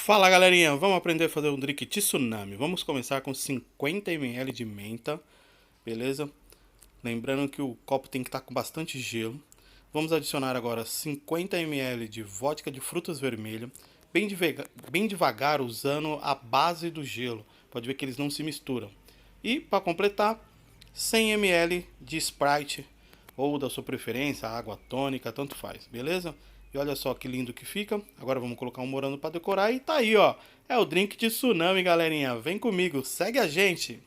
Fala galerinha, vamos aprender a fazer um drink tsunami. Vamos começar com 50 ml de menta, beleza? Lembrando que o copo tem que estar com bastante gelo. Vamos adicionar agora 50 ml de vodka de frutas vermelhas, bem devagar usando a base do gelo. Pode ver que eles não se misturam. E para completar, 100 ml de Sprite ou da sua preferência, água tônica, tanto faz, beleza? E olha só que lindo que fica. Agora vamos colocar um morango para decorar e tá aí, ó. É o drink de tsunami, galerinha. Vem comigo, segue a gente.